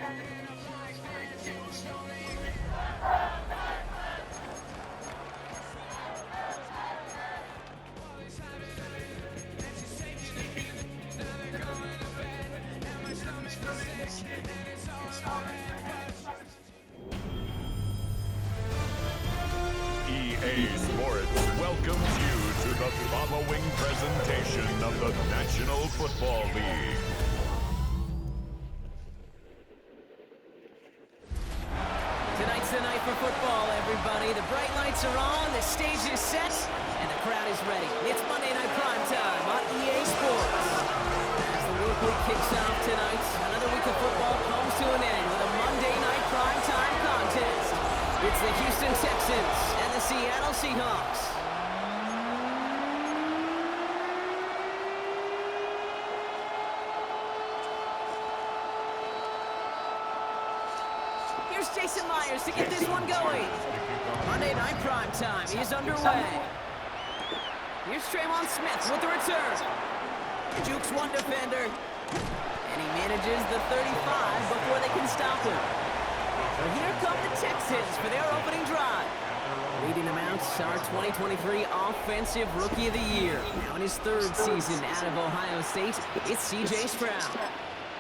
EA Sports welcomes you to the following presentation of the National Football League. Tonight's the night for football, everybody. The bright lights are on, the stage is set, and the crowd is ready. It's Monday Night Prime Time on EA Sports. As the work week kicks off tonight, another week of football comes to an end with a Monday Night Prime Time contest. It's the Houston Texans and the Seattle Seahawks. Here's Jason Myers to get this one going. Monday Night Prime Time is underway. Here's Trayvon Smith with the return. Jukes one defender. And he manages the 35 before they can stop him. So here come the Texans for their opening drive. Leading them out, our 2023 Offensive Rookie of the Year. Now in his third season out of Ohio State, it's C.J. Stroud.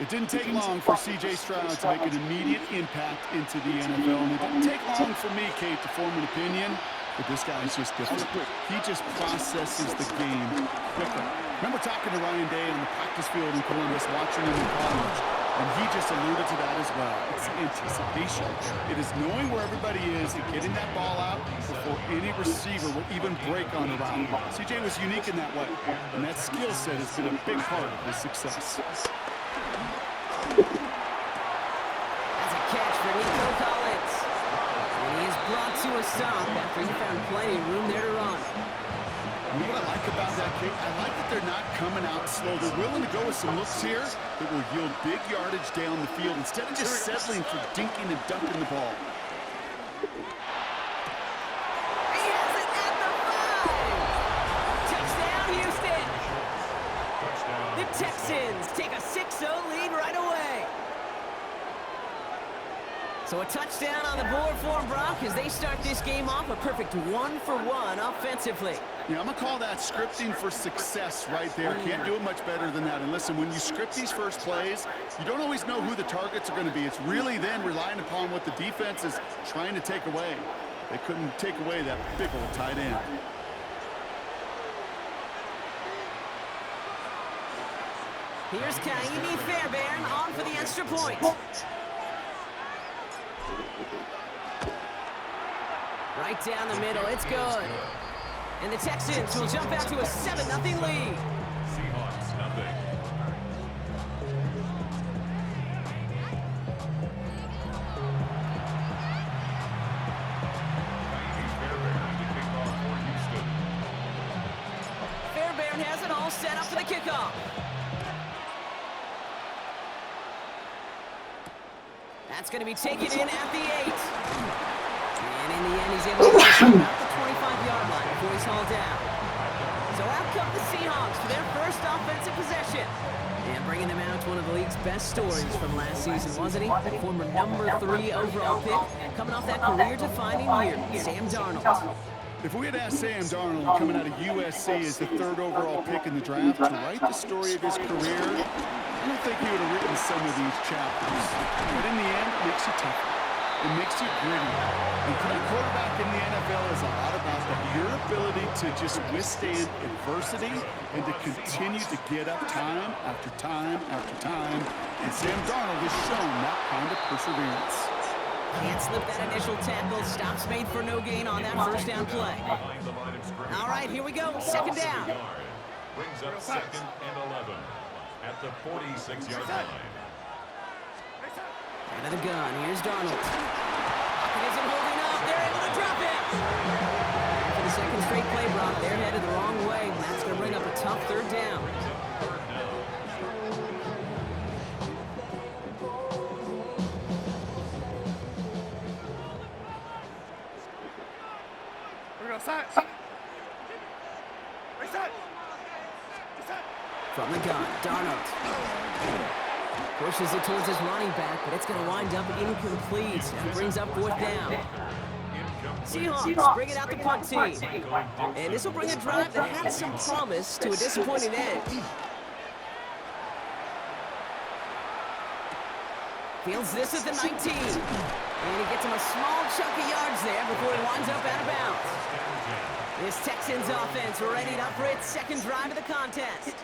It didn't take long for C.J. Stroud to make an immediate impact into the NFL. And it didn't take long for me, Kate, to form an opinion, but this guy's just different. He just processes the game quicker. Remember talking to Ryan Day on the practice field in Columbus, watching him in college, and he just alluded to that as well. It's anticipation. It is knowing where everybody is and getting that ball out before any receiver will even break on the route. C.J. was unique in that way, and that skill set has been a big part of his success. That's a catch for Nico Collins. And he is brought to a stop after he found plenty of room there to run. You know what I like about that, Kate? I like that they're not coming out slow. They're willing to go with some looks here that will yield big yardage down the field instead of just settling for dinking and dunking the ball. He has it at the 5. Touchdown, Houston. The Texans take a 6-0 lead right away. So a touchdown on the board for Brock as they start this game off a perfect 1-for-1 offensively. Yeah, I'm going to call that scripting for success right there. Can't do it much better than that. And listen, when you script these first plays, you don't always know who the targets are going to be. It's really then relying upon what the defense is trying to take away. They couldn't take away that big old tight end. Here's Kaimi Fairbairn on for the extra point. Right down the middle, it's good. And the Texans will jump out to a 7-0 lead. Seahawks, nothing. Fairbairn has it all set up for the kickoff. That's going to be taken in at the 8. And in the end, he's able to push him out the 25-yard line before he's hauled down. So out come the Seahawks for their first offensive possession. And bringing them out, one of the league's best stories from last season, wasn't he? The former number 3 overall pick, coming off that career-defining year, Sam Darnold. If we had asked Sam Darnold, coming out of USC as the 3rd overall pick in the draft, to write the story of his career, I don't think he would have written some of these chapters. But in the end, it makes you tougher. It makes you gritty. And playing quarterback in the NFL is a lot about that. Your ability to just withstand adversity and to continue to get up time after time after time. And Sam Darnold has shown that kind of perseverance. Can't slip that initial tackle. Stops made for no gain on that first down play. All right, here we go. Second down. Brings up 2nd and 11 at the 46-yard line. Out of the gun, here's Darnold. Pocket isn't holding up. They're able to drop it. For the second straight play, Brock, they're headed the wrong way. And that's going to bring up a tough 3rd down. From the gun, Darnold. pushes it towards his running back, but it's going to wind up incomplete. That brings up 4th down. Seahawks bring it out the punt team. And this will bring a drive that had some promise to a disappointing end. Fields this at the 19. And he gets him a small chunk of yards there before he winds up out of bounds. This Texans offense readied up for its 2nd drive of the contest.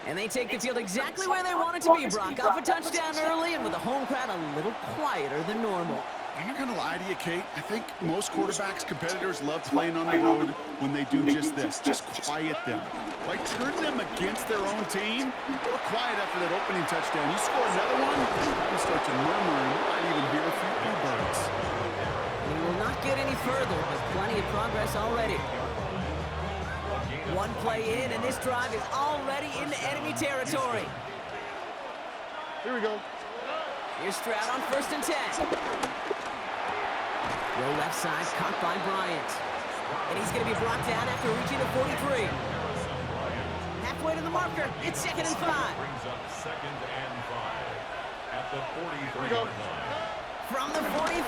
And they take the field exactly where they want it to be, Brock. Off a touchdown early and with the home crowd a little quieter than normal. I'm not going to lie to you, Kate. I think most quarterbacks, competitors love playing on the road when they do just this. Just quiet them. By turning them against their own team, they're quiet after that opening touchdown. You score another one, you start to murmur and you might even hear a few bluebirds. We will not get any further, but plenty of progress already. One play in, and this drive is already into enemy territory. Here we go. Here's Stroud on 1st and 10. Row left side, caught by Bryant. And he's going to be brought down after reaching the 43. Halfway to the marker, it's 2nd and 5. Brings up 2nd and 5 at the 43-yard line. From the 43.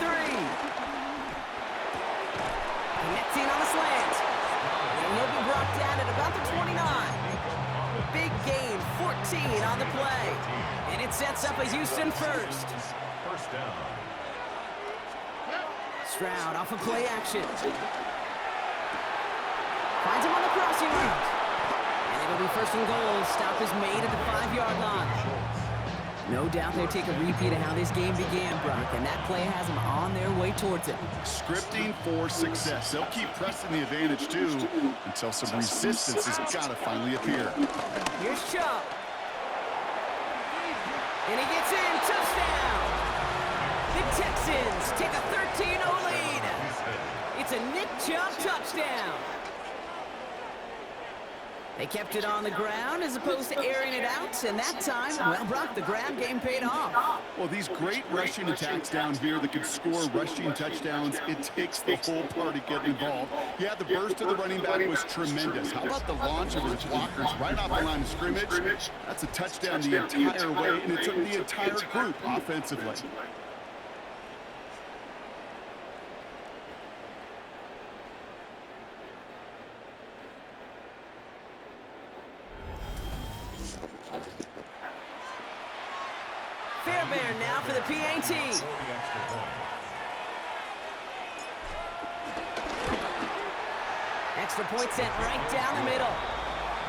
Connecting on a slant. And he'll be brought down at about the 29. Big gain, 14 on the play. And it sets up a Houston first. 1st down. Stroud off of play action. Finds him on the crossing route. And it'll be 1st and goal. Stop is made at the 5-yard line. No doubt they'll take a repeat of how this game began, Brock, and that play has them on their way towards it. Scripting for success. They'll keep pressing the advantage, too, until some resistance has got to finally appear. Here's Chubb. And he gets in. Touchdown! The Texans take a 13-0 lead. It's a Nick Chubb touchdown. They kept it on the ground as opposed to airing it out, and that time, well, Brock, the ground game paid off. Well, these great rushing attacks down here that can score rushing touchdowns, it takes the whole party getting involved. Yeah, the burst of the running back was tremendous. How about the launch of his blockers right off the line of scrimmage? That's a touchdown the entire way, and it took the entire group offensively. Fairbairn now for the PAT. Extra point sent right down the middle.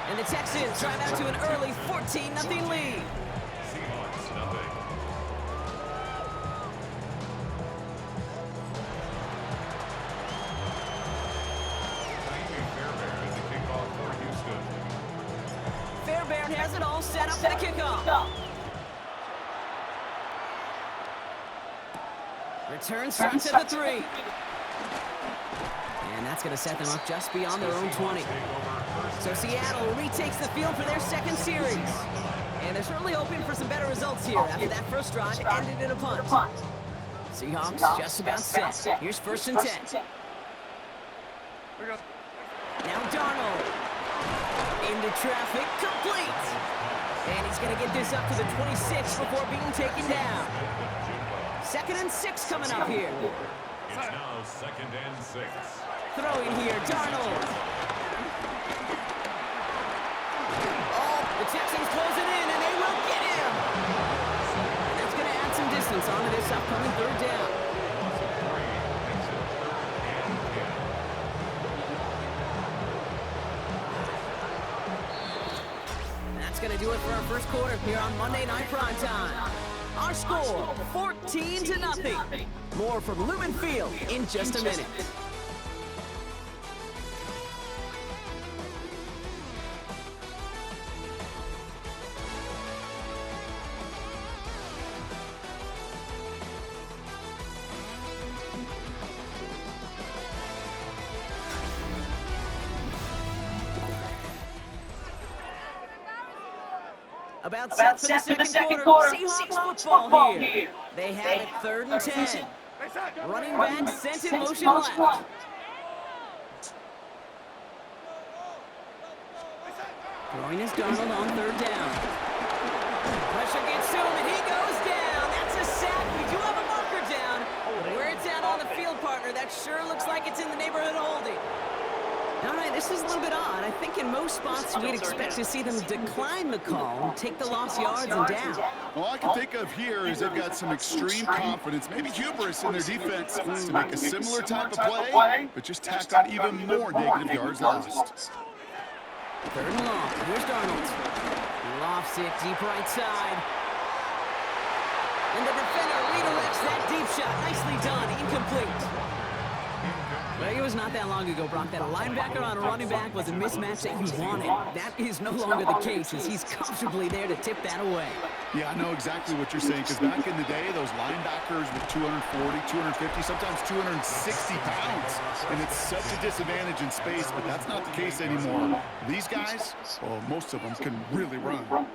And the Texans drive out to an early 14-0 lead. Seahawks nothing. Fairbairn at the kickoff for Houston. Fairbairn has it all set up for the kickoff. Return starts at the 3. And that's going to set them up just beyond their own 20. So Seattle retakes the field for their 2nd series. And they're certainly hoping for some better results here after that first drive ended in a punt. Seahawks just about set. Here's 1st and 10. Now Darnold. Into traffic, complete. And he's going to get this up to the 26 before being taken down. 2nd and 6 coming up here. It's now 2nd and 6. Throwing here, Darnold. Oh, the Texans closing in, and they will get him. And that's going to add some distance onto this upcoming 3rd down. That's going to do it for our first quarter here on Monday Night Primetime. Our score, 14-0. More from Lumen Field in just a minute. About set for the second quarter. Seahawks football here. They have it 3rd and 10. Running back sent in motion left. Throwing his Darnold on 3rd down. Pressure gets to him, and he goes Sure looks like it's in the neighborhood of holding. All right, this is a little bit odd. I think in most spots we'd expect to see them decline the call and take the lost yards and down. All I can think of here is they've got some extreme confidence, maybe hubris in their defense to make a similar type of play, but just tack on even more negative yards lost. 3rd and long. Here's Darnold. Lofts it deep right side. And the defender redirects that deep shot. Nicely done. Incomplete. Well, it was not that long ago, Brock, that a linebacker on a running back was a mismatch that you wanted. That is no longer the case, as he's comfortably there to tip that away. Yeah, I know exactly what you're saying, because back in the day, those linebackers with 240, 250, sometimes 260 pounds, and it's such a disadvantage in space, but that's not the case anymore. These guys, well, most of them can really run.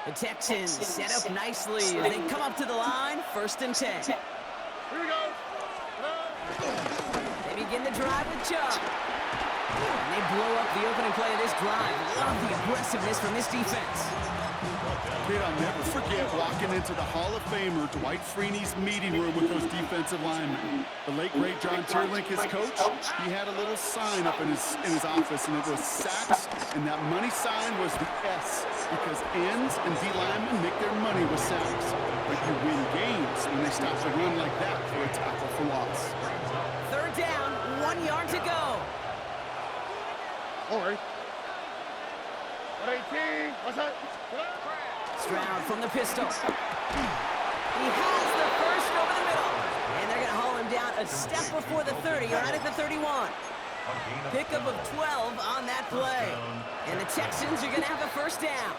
The Texans set up nicely as they come up to the line, 1st and 10. Here we go. They begin the drive with Chubb. And they blow up the opening play of this drive. Love the aggressiveness from this defense. Kid, I'll never forget walking into the Hall of Famer Dwight Freeney's meeting room with those defensive linemen. The late, great John Tierlink, his coach, he had a little sign up in his office, and it was sacks, and that money sign was the S, because ends and D linemen make their money with sacks. But you win games when they stop the run like that for a tackle for loss. 3rd down, 1 yard to go. All right. 118. What's that? Stroud from the pistol. He has the first over the middle. And they're going to haul him down a step before the 30, right at the 31. Pickup of 12 on that play. And the Texans are going to have a 1st down.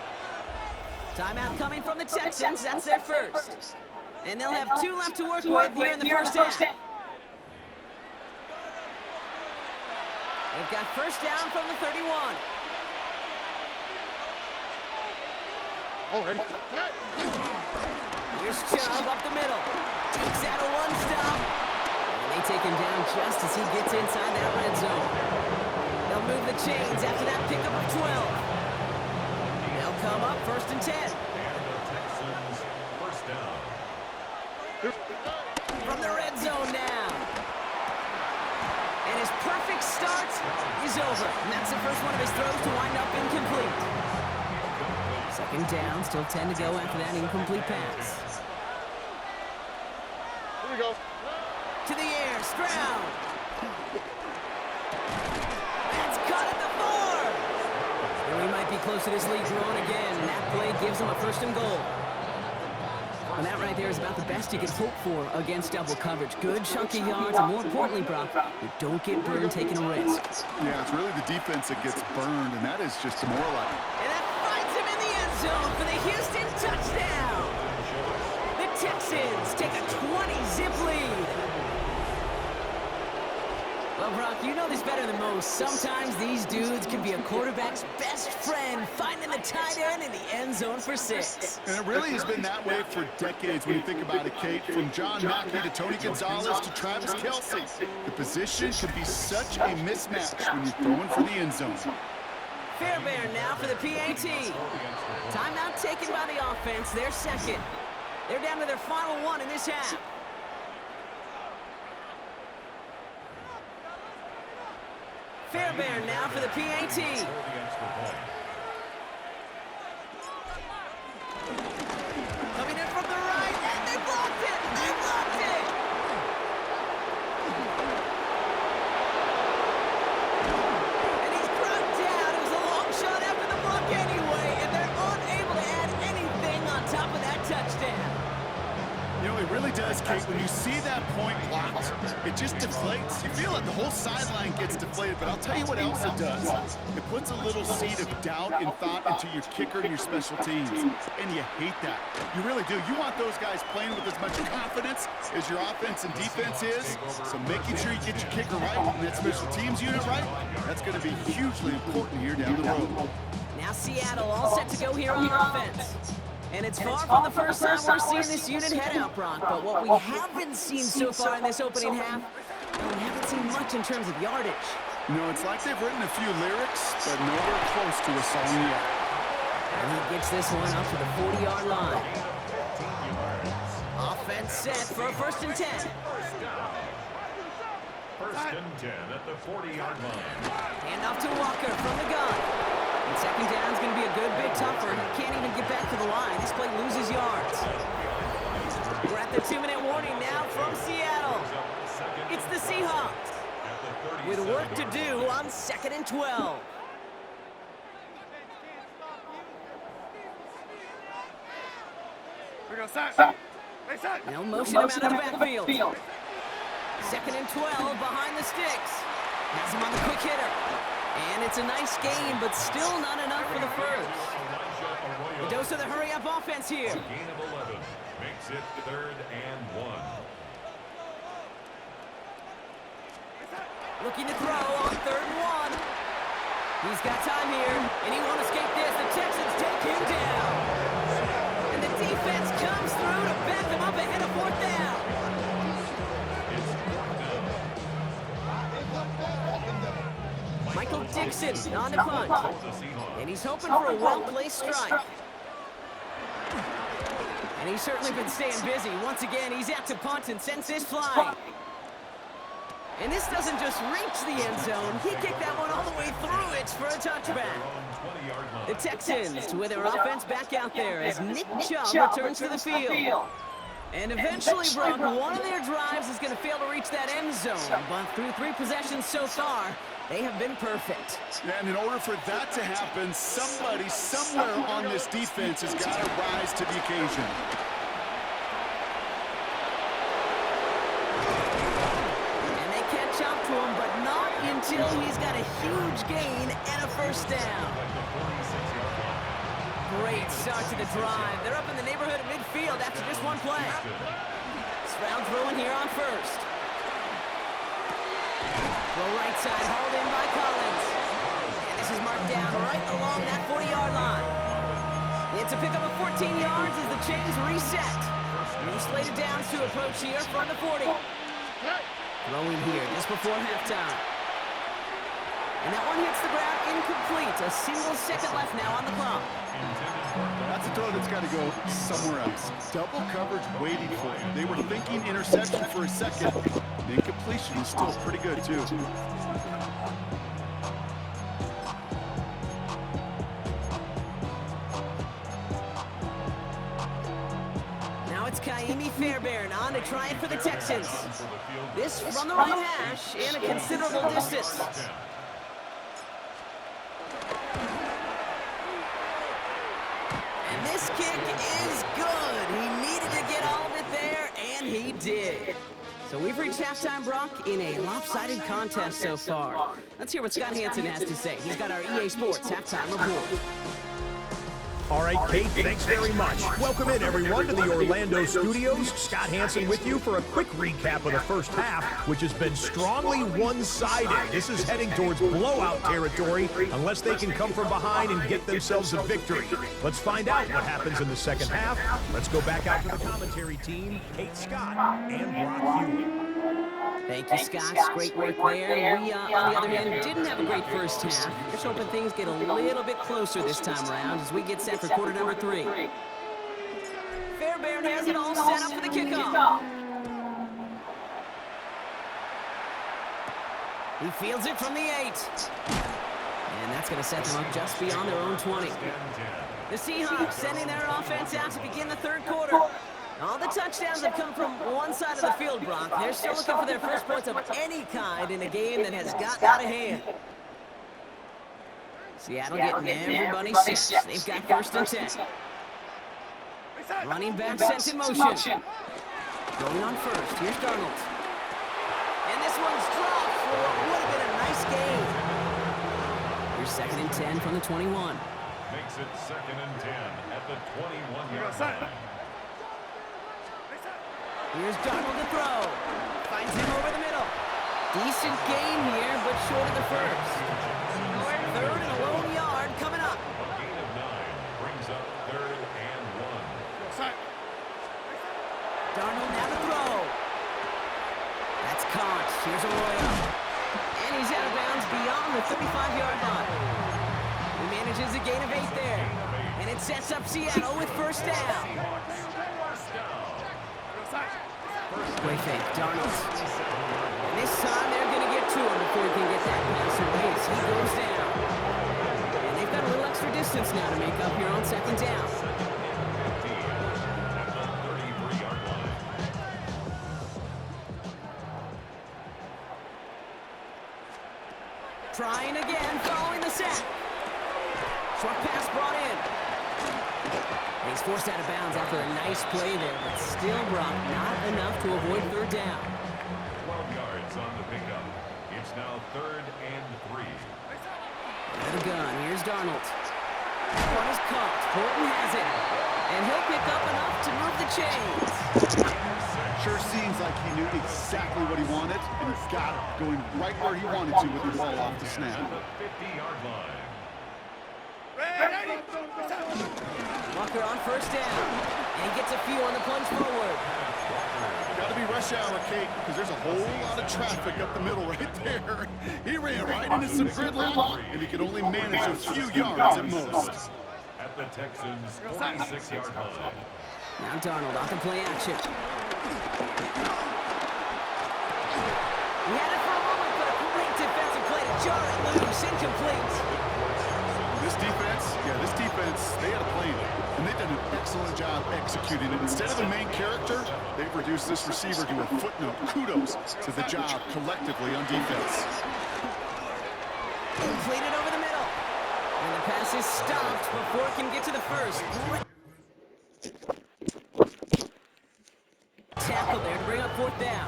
Timeout coming from the Texans. That's their first. And they'll have 2 left to work with here in the 1st half. They've got 1st down from the 31. All right. Here's Chubb up the middle. Takes out a 1-stop. And they take him down just as he gets inside that red zone. They'll move the chains after that pickup of 12. They'll come up 1st and 10. Texans, 1st down. From the red zone now. And his perfect start is over. And that's the first one of his throws to wind up incomplete. 2nd down, still 10 to go after that incomplete pass. Here we go. To the air, Stroud. That's caught at the 4. And we might be close to this lead growing again. And that play gives him a 1st and goal. And that right there is about the best you can hope for against double coverage. Good chunky yards, and more importantly, Brock, you don't get burned taking a risk. Yeah, it's really the defense that gets burned, and that is just demoralizing. And that finds him in the end zone for the Houston touchdown. The Texans take a 20-zip lead. Well, Brock, you know this better than most. Sometimes these dudes can be a quarterback's best friend, finding the tight end in the end zone for 6. And it really has been that way for decades when you think about it, Kate. From John Mackey to Tony Gonzalez to Travis Kelce. The position can be such a mismatch when you're throwing for the end zone. Fairbairn now for the PAT. Timeout taken by the offense, their 2nd. They're down to their final 1 in this half. Fairbairn now for the PAT. Coming in from the right, and they blocked it! They blocked it! And he's brought down. It was a long shot after the block anyway, and they're unable to add anything on top of that touchdown. You know, it really does, Kate. When you see that point blocked, it just deflates. You feel it. The whole sideline gets deflated. But I'll tell you what else it does. It puts a little seed of doubt and thought into your kicker and your special teams. And you hate that. You really do. You want those guys playing with as much confidence as your offense and defense is. So making sure you get your kicker right and that special teams unit right, that's going to be hugely important here down the road. Now Seattle all set to go here on offense. And it's far from the first time we're seeing this unit head out, Brock. But what we haven't seen so far in this opening half, we haven't seen much in terms of yardage. No, it's like they've written a few lyrics, but nowhere close to a song yet. And he gets this one up to the 40-yard line. Offense set for a 1st and 10. First and 10 at the 40-yard line. Hand off to Walker from the gun. And 2nd down is going to be a good bit tougher. He can't even get back to the line. This play loses yards. We're at the 2-minute warning now from Seattle. It's the Seahawks with work to do on 2nd and 12. We go, set. Hey, set. Now motion him out of the backfield. 2nd and 12 behind the sticks. Has him on the quick hitter. And it's a nice gain, but still not enough for the first. A dose of the hurry-up offense here. Gain of 11 makes it 3rd and 1. Looking to throw on 3rd and 1. He's got time here, and he won't escape this. The Texans take him down. And the defense comes through to back them up ahead of 4th down. Michael Dixon on the punt. And he's hoping for a well-placed strike. And he's certainly been staying busy. Once again, he's out to punt and sends this fly. And this doesn't just reach the end zone. He kicked that one all the way through it for a touchback. The Texans with their offense back out there as Nick Chubb returns to the field. And eventually, Brock, one of their drives is going to fail to reach that end zone. But through 3 possessions so far, they have been perfect. Yeah, and in order for that to happen, somebody somewhere on this defense has got to rise to the occasion. And they catch up to him, but not until he's got a huge gain and a 1st down. Great start to the drive. They're up in the neighborhood of midfield after just 1 play. Stroud throwing here on 1st. Throw right side, hauled in by Collins. And this is marked down right along that 40-yard line. It's a pickup of 14 yards as the chains reset. No slated downs to approach here from the 40. Throwing here just before halftime. And that one hits the ground incomplete. A single second left now on the clock. That's a throw that's got to go somewhere else. Double coverage waiting for him. They were thinking interception for a second. The incompletion is still pretty good, too. Now it's Kaimi Fairbairn on to try it for the Texans. This from the right hash and a considerable distance. And this kick is good. He needed to get all of it there, and he did. So we've reached halftime, Brock, in a lopsided contest so far. Let's hear what Scott Hansen has to say. He's got our EA Sports halftime report. All right, Kate, thanks very much. Welcome in, everyone, to the Orlando studios. Scott Hansen with you for a quick recap of the first half, which has been strongly one-sided. This is heading towards blowout territory unless they can come from behind and get themselves a victory. Let's find out what happens in the second half. Let's go back out to the commentary team, Kate Scott and Brock Hewlett. Thank you, Scott. Great work there. We, on the other hand, didn't have a great first half. Just hoping things get a little bit closer this time around as we get set for quarter number 3. Fairbairn has it all set up for the kickoff. He fields it from the 8. And that's going to set them up just beyond their own 20. The Seahawks sending their offense out to begin the 3rd quarter. All the touchdowns have come from one side of the field, Brock. They're still looking for their first points of any kind in a game that has gotten out of hand. Seattle getting everybody set. They've got 1st and 10. Running back sent in motion. Going on 1st. Here's Darnold. And this one's dropped for what would have been a nice gain. Here's 2nd and 10 from the 21. Makes it 2nd and 10 at the 21-yard line. Here's Darnold to throw. Finds him over the middle. Decent gain here, but short of the 1st. 3rd and a lone yard coming up. A gain of 9 brings up 3rd and 1. Darnold now to throw. That's caught. Here's Arroyo. And he's out of bounds beyond the 35-yard line. He manages a gain of 8 there. And it sets up Seattle with 1st down. Great fake, Darnold. And this time they're going to get to him before he can get that pass away as he goes down. And they've got a little extra distance now to make up here on second down. Trying again, following the sack. Short pass brought in. He's forced out of bounds after a nice play there, but still brought not enough to avoid third down. 12 yards on the pickup. It's now 3rd and 3. Out of gun, here's Darnold. That one is caught. Horton has it. And he'll pick up enough to move the chains. Sure seems like he knew exactly what he wanted, and he got it, going right where he wanted to with the ball off the snap. At the 50-yard line. Walker on first down. And he gets a few on the plunge forward. Got to be rush hour, Kate, because there's a whole lot of traffic up the middle right there. He ran right into some gridlock, and he could only manage a few yards at most. At the Texans' 46-yard line. Now Darnold off the play action. He had it for a moment, but a great defensive play to jar it loose, incomplete. This defense, they had a plan, and they've done an excellent job executing it. Instead of the main character, they've reduced this receiver to a footnote. Kudos to the job collectively on defense. Completed over the middle. And the pass is stopped before it can get to the first. Tackle there to bring up fourth down.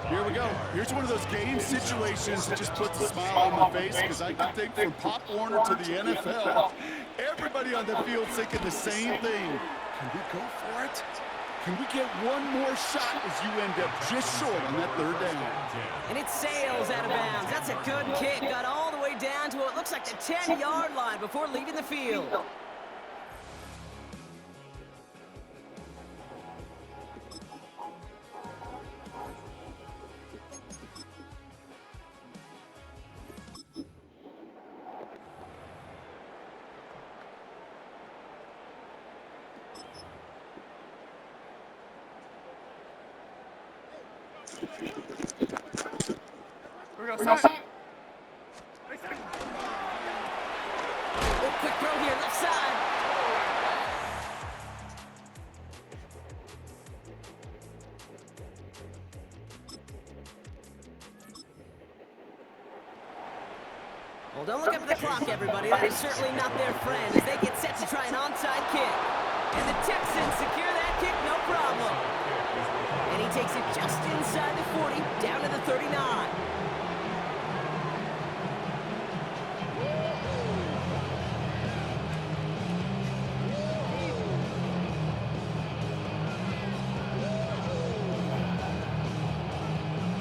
Here we go. Here's one of those game situations that just puts a smile on my face, because I can think from Pop Warner to the NFL, everybody on the field thinking the same thing. Can we go for it? Can we get one more shot as you end up just short on that third down? And it sails out of bounds. That's a good kick. Got all the way down to what looks like the 10-yard line before leaving the field. Quick throw here, left side. Well, don't look up at the clock, everybody. That is certainly not their friend as they get set to try an onside kick. And the Texans secure that kick, no problem. And he takes it just inside the 40, down to the 39.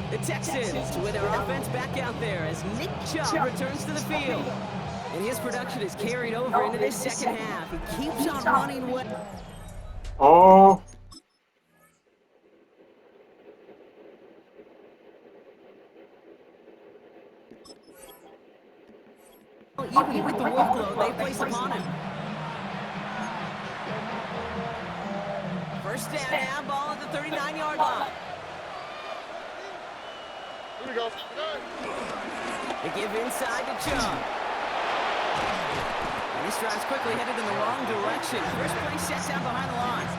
The Texans with their offense back out there as Nick Chubb returns to the field. And his production is carried over into this second half. He keeps on running well. Oh. Even with the workload they place upon him. First down now, ball at the 39-yard line. Here we go. They give inside to Chubb. And this drive's quickly headed in the wrong direction. First play set down behind the line.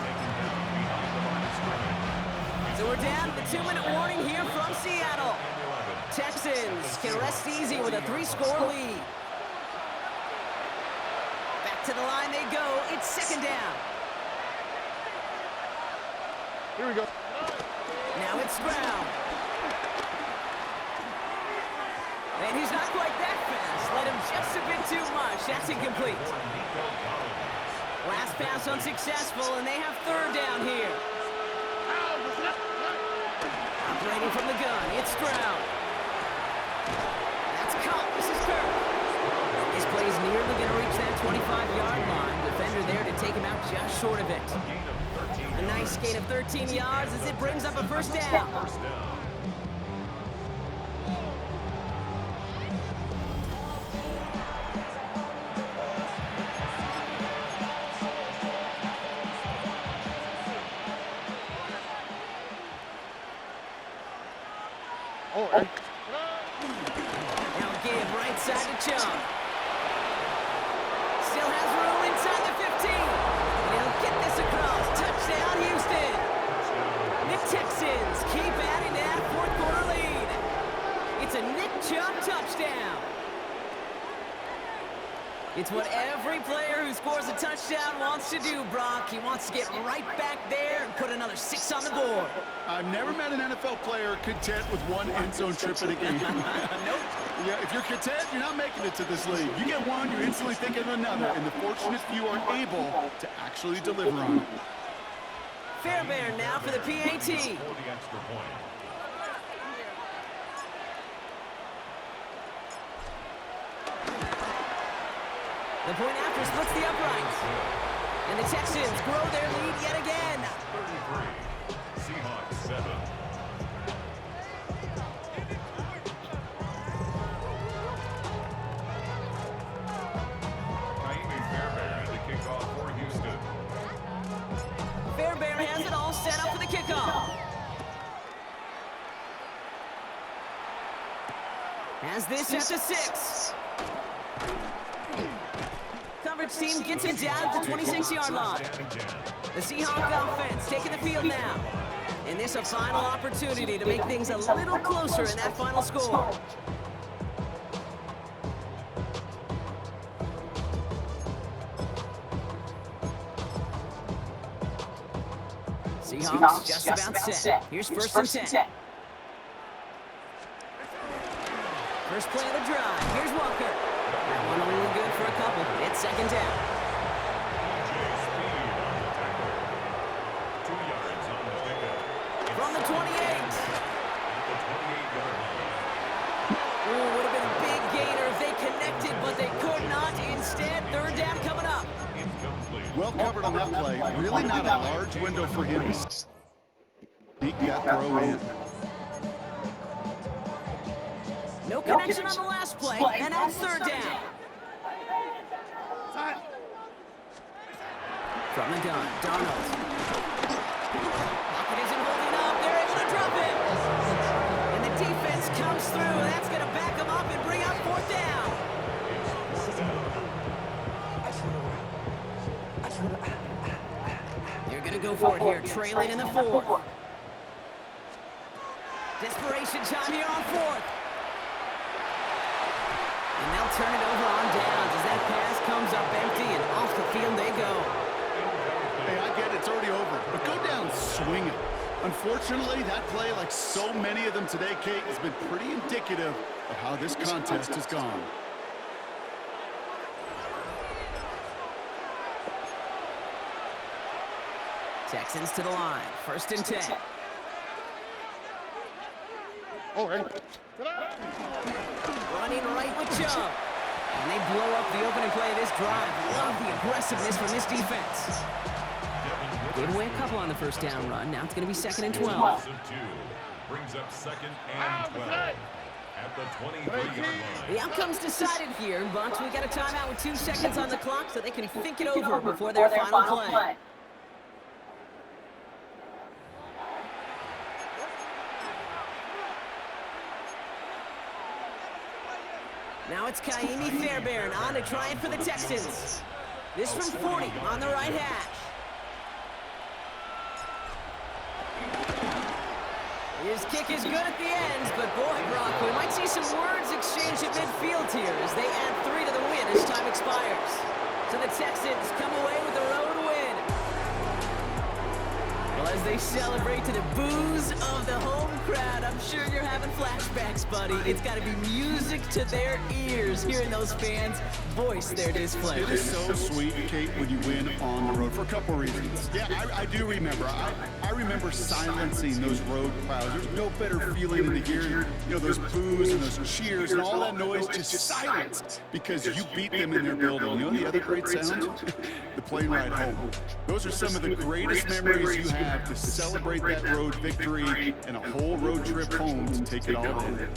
So we're down to the 2-minute warning here from Seattle. Texans can rest easy with a 3-score lead. Back to the line they go. It's second down. Here we go. Now it's Brown. And he's not quite that fast. Let him just a bit too much. That's incomplete. Last pass unsuccessful, and they have third down here. Operating from the gun, it's Brown. That's caught. This is Kirk. This play is nearly going to reach that 25-yard line. Defender there to take him out just short of it. A nice gain of 13 yards as it brings up a first down. right. Now give right side to Chubb. Still has room inside the 15. And he'll get this across. Touchdown, Houston. The Texans keep adding to that fourth quarter lead. It's a Nick Chubb touchdown. It's what every player who scores a touchdown wants to do, Brock. He wants to get right back there and put another 6 on the board. I've never met an NFL player content with one end zone trip in a game. Nope. Yeah, if you're content, you're not making it to this league. You get one, you're instantly thinking of another, and the fortunate few are able to actually deliver on it. Fairbairn now for the PAT. For the extra point. The point after splits the uprights. And the Texans grow their lead yet again. 33. Seahawks 7. Fairbairn to kick off for Houston. Fairbairn has it all set up for the kickoff. Has this at the 6. Coverage team gets it down at the 26-yard line. The Seahawks offense taking the field now. And this a final opportunity to make things a little closer in that final score. Seahawks just about set. Here's first and 10. First play of the drive. Here's Walker. That one only good for a couple. It's second down. 2 yards on the pickup. From the 28. Ooh, would have been a big gainer if they connected, but they could not. Instead, third down coming up. Well covered on that play. Really not a large window for him to sneak that throw in. No connection on the last play, and now it's third down. From the gun, Donald. Pocket isn't holding up. They're able to drop him. And the defense comes through. That's going to back him up and bring up fourth down. You're going to go for it here, trailing in the fourth. Desperation time here on fourth. And they'll turn it over on downs as that pass comes up empty and off the field they go. Hey, I get it, it's already over, but go down swinging. Unfortunately, that play, like so many of them today, Kate, has been pretty indicative of how this contest has gone. Texans to the line, first and 10. All right. Running right with Chubb. And they blow up the opening play of this drive. Love the aggressiveness from this defense. Gave away a couple on the first down run. Now it's going to be second and 12. Brings up second and 12 at the 23-yard line. The outcome's decided here, but we got a timeout with 2 seconds on the clock so they can think it over before their final play. Now it's Kaimi Fairbairn on to try it for the Texans. This from 40 on the right hash. His kick is good at the ends, but boy, Brock, we might see some words exchanged at midfield here as they add 3 to the win as time expires. So the Texans come away with a road win. Well, as they celebrate to the boos of the home crowd, I'm sure you're having flashbacks, buddy. It's got to be music to their ears hearing those fans voice their displeasure. It is so sweet, Kate, when you win on the road for a couple reasons. Yeah, I do remember. I remember silencing those road crowds. There's no better feeling than to hear, those boos and those cheers and all that noise just silenced because you beat them in their building. You know the other great sound? The plane ride home. Those are some of the greatest memories you have to celebrate that road victory and a whole road trip home to take it all in.